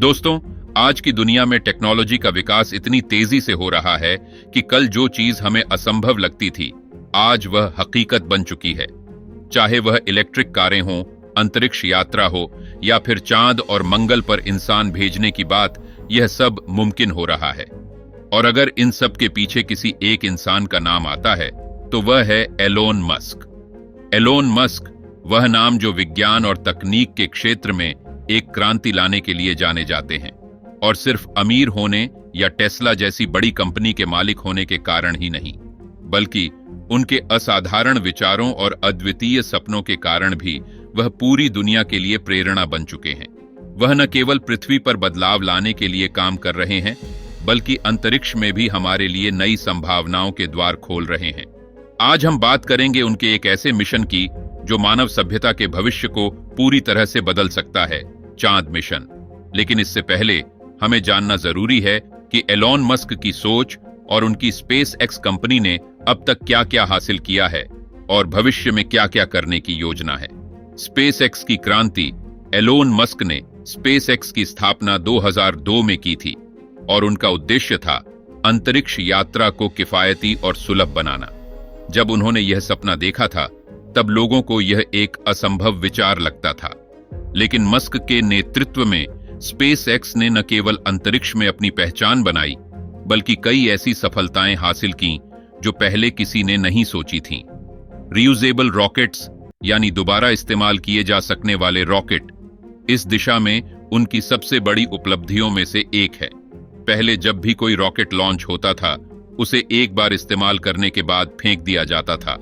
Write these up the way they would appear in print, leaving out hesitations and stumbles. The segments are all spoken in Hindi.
दोस्तों, आज की दुनिया में टेक्नोलॉजी का विकास इतनी तेजी से हो रहा है कि कल जो चीज हमें असंभव लगती थी, आज वह हकीकत बन चुकी है। चाहे वह इलेक्ट्रिक कारें हों, अंतरिक्ष यात्रा हो या फिर चांद और मंगल पर इंसान भेजने की बात, यह सब मुमकिन हो रहा है। और अगर इन सब के पीछे किसी एक इंसान का नाम आता है तो वह है एलोन मस्क। एलोन मस्क वह नाम जो विज्ञान और तकनीक के क्षेत्र में एक क्रांति लाने के लिए जाने जाते हैं, और सिर्फ अमीर होने या टेस्ला जैसी बड़ी कंपनी के मालिक होने के कारण ही नहीं, बल्कि उनके असाधारण विचारों और अद्वितीय सपनों के कारण भी वह पूरी दुनिया के लिए प्रेरणा बन चुके हैं। वह न केवल पृथ्वी पर बदलाव लाने के लिए काम कर रहे हैं, बल्कि अंतरिक्ष में भी हमारे लिए नई संभावनाओं के द्वार खोल रहे हैं। आज हम बात करेंगे उनके एक ऐसे मिशन की जो मानव सभ्यता के भविष्य को पूरी तरह से बदल सकता है, चांद मिशन। लेकिन इससे पहले हमें जानना जरूरी है कि एलोन मस्क की सोच और उनकी स्पेस एक्स कंपनी ने अब तक क्या क्या हासिल किया है और भविष्य में क्या क्या करने की योजना है। स्पेस एक्स की क्रांति। एलोन मस्क ने स्पेस एक्स की स्थापना 2002 में की थी और उनका उद्देश्य था अंतरिक्ष यात्रा को किफायती और सुलभ बनाना। जब उन्होंने यह सपना देखा था, तब लोगों को यह एक असंभव विचार लगता था। लेकिन मस्क के नेतृत्व में स्पेस एक्स ने न केवल अंतरिक्ष में अपनी पहचान बनाई, बल्कि कई ऐसी सफलताएं हासिल की जो पहले किसी ने नहीं सोची थीं। रियूजेबल रॉकेट्स, यानी दोबारा इस्तेमाल किए जा सकने वाले रॉकेट, इस दिशा में उनकी सबसे बड़ी उपलब्धियों में से एक है। पहले जब भी कोई रॉकेट लॉन्च होता था, उसे एक बार इस्तेमाल करने के बाद फेंक दिया जाता था।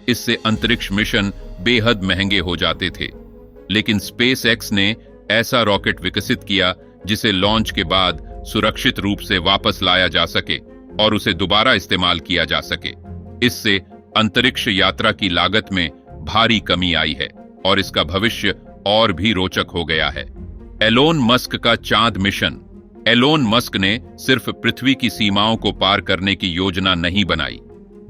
इससे अंतरिक्ष मिशन बेहद महंगे हो जाते थे। लेकिन स्पेस एक्स ने ऐसा रॉकेट विकसित किया जिसे लॉन्च के बाद सुरक्षित रूप से वापस लाया जा सके और उसे दोबारा इस्तेमाल किया जा सके। इससे अंतरिक्ष यात्रा की लागत में भारी कमी आई है और इसका भविष्य और भी रोचक हो गया है। एलोन मस्क का चांद मिशन। एलोन मस्क ने सिर्फ पृथ्वी की सीमाओं को पार करने की योजना नहीं बनाई,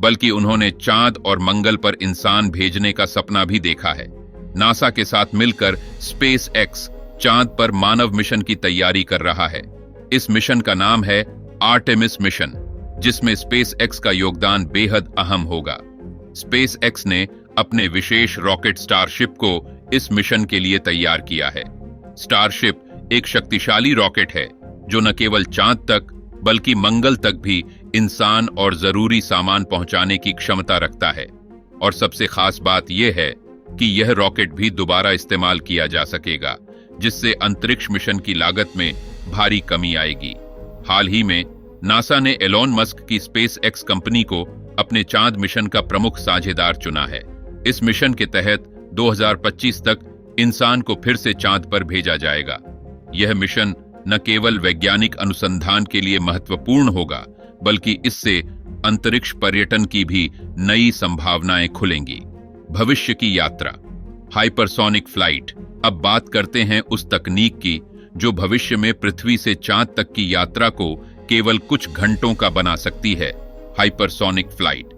बल्कि उन्होंने चांद और मंगल पर इंसान भेजने का सपना भी देखा है। नासा के साथ मिलकर स्पेस एक्स चांद पर मानव मिशन की तैयारी कर रहा है। इस मिशन का नाम है आर्टेमिस मिशन, जिसमें स्पेस एक्स का योगदान बेहद अहम होगा। स्पेस एक्स ने अपने विशेष रॉकेट स्टारशिप को इस मिशन के लिए तैयार किया है। स्टारशिप एक शक्तिशाली रॉकेट है जो न केवल चांद तक बल्कि मंगल तक भी इंसान और जरूरी सामान पहुंचाने की क्षमता रखता है। और सबसे खास बात यह है कि यह रॉकेट भी दोबारा इस्तेमाल किया जा सकेगा, जिससे अंतरिक्ष मिशन की लागत में भारी कमी आएगी। हाल ही में नासा ने एलोन मस्क की स्पेस एक्स कंपनी को अपने चांद मिशन का प्रमुख साझेदार चुना है। इस मिशन के तहत 2025 तक इंसान को फिर से चांद पर भेजा जाएगा। यह मिशन न केवल वैज्ञानिक अनुसंधान के लिए महत्वपूर्ण होगा, बल्कि इससे अंतरिक्ष पर्यटन की भी नई संभावनाएं खुलेंगी। भविष्य की यात्रा। Hypersonic flight. अब बात करते हैं उस तकनीक की जो भविष्य में पृथ्वी से चांद तक की यात्रा को केवल कुछ घंटों का बना सकती है। Hypersonic flight.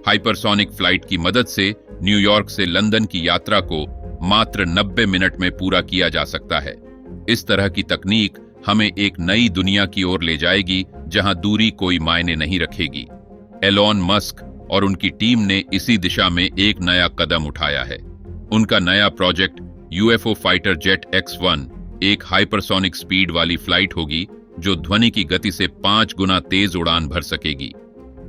हाइपरसोनिक फ्लाइट की मदद से न्यूयॉर्क से लंदन की यात्रा को मात्र 90 मिनट में पूरा किया जा सकता है। इस तरह की तकनीक हमें एक नई दुनिया की ओर ले जाएगी जहां दूरी कोई मायने नहीं रखेगी। एलोन मस्क और उनकी टीम ने इसी दिशा में एक नया कदम उठाया है। उनका नया project UFO fighter jet X1 एक हाइपरसोनिक स्पीड वाली फ्लाइट होगी जो ध्वनि की गति से 5 गुना तेज उड़ान भर सकेगी।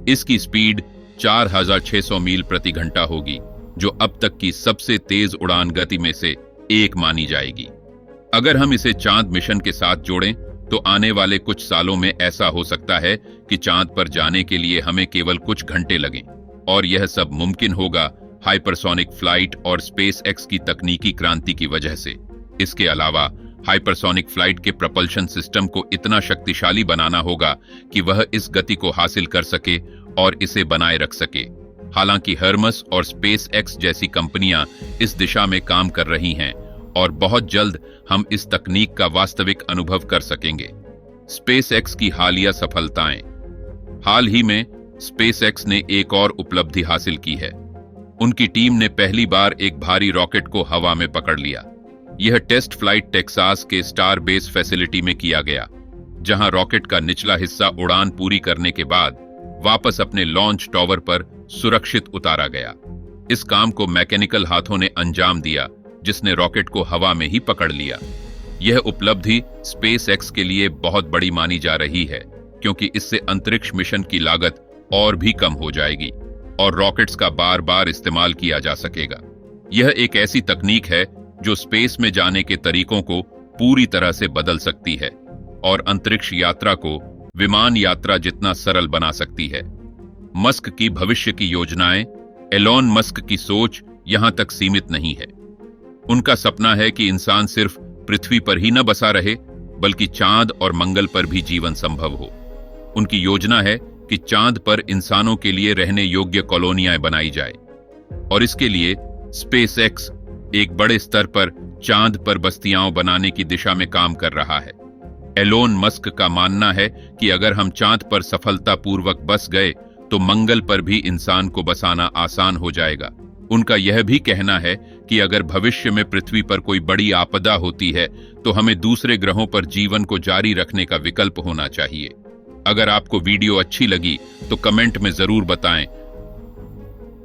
इसकी स्पीड 4600 मील प्रति घंटा होगी, जो अब तक की सबसे तेज उड़ान गति में से एक मानी जाएगी। अगर हम इसे चांद मिशन के साथ जोड़ें तो आने वाले कुछ सालों में ऐसा हो सकता है कि चांद पर जाने के लिए हमें केवल कुछ घंटे लगें, और यह सब मुमकिन होगा हाइपरसोनिक फ्लाइट और स्पेस एक्स की तकनीकी क्रांति की वजह से। इसके अलावा हाइपरसोनिक फ्लाइट के प्रपल्शन सिस्टम को इतना शक्तिशाली बनाना होगा कि वह इस गति को हासिल कर सके और इसे बनाए रख सके। हालांकि हर्मस और स्पेस एक्स जैसी कंपनियां इस दिशा में काम कर रही हैं और बहुत जल्द हम इस तकनीक का वास्तविक अनुभव कर सकेंगे। स्पेस एक्स की हालिया सफलताएं। हाल ही में स्पेस एक्स ने एक और उपलब्धि हासिल की है। उनकी टीम ने पहली बार एक भारी रॉकेट को हवा में पकड़ लिया। यह टेस्ट फ्लाइट टेक्सास के स्टार बेस फैसिलिटी में किया गया, जहां रॉकेट का निचला हिस्सा उड़ान पूरी करने के बाद वापस अपने लॉन्च टॉवर पर सुरक्षित उतारा गया। इस काम को मैकेनिकल हाथों ने अंजाम दिया, जिसने रॉकेट को हवा में ही पकड़ लिया। यह उपलब्धि स्पेस एक्स के लिए बहुत बड़ी मानी जा रही है, क्योंकि इससे अंतरिक्ष मिशन की लागत और भी कम हो जाएगी और रॉकेट्स का बार बार इस्तेमाल किया जा सकेगा। यह एक ऐसी तकनीक है जो स्पेस में जाने के तरीकों को पूरी तरह से बदल सकती है और अंतरिक्ष यात्रा को विमान यात्रा जितना सरल बना सकती है। मस्क की भविष्य की योजनाएं, एलोन मस्क की सोच यहां तक सीमित नहीं है। उनका सपना है कि इंसान सिर्फ पृथ्वी पर ही न बसा रहे, बल्कि चांद और मंगल पर भी जीवन संभव हो। उनकी योजना है कि चांद पर इंसानों के लिए रहने योग्य कॉलोनियां बनाई जाए और इसके लिए स्पेस एक्स एक बड़े स्तर पर चांद पर बस्तियां बनाने की दिशा में काम कर रहा है। एलोन मस्क का मानना है कि अगर हम चांद पर सफलतापूर्वक बस गए तो मंगल पर भी इंसान को बसाना आसान हो जाएगा। उनका यह भी कहना है कि अगर भविष्य में पृथ्वी पर कोई बड़ी आपदा होती है तो हमें दूसरे ग्रहों पर जीवन को जारी रखने का विकल्प होना चाहिए। अगर आपको वीडियो अच्छी लगी तो कमेंट में जरूर बताएं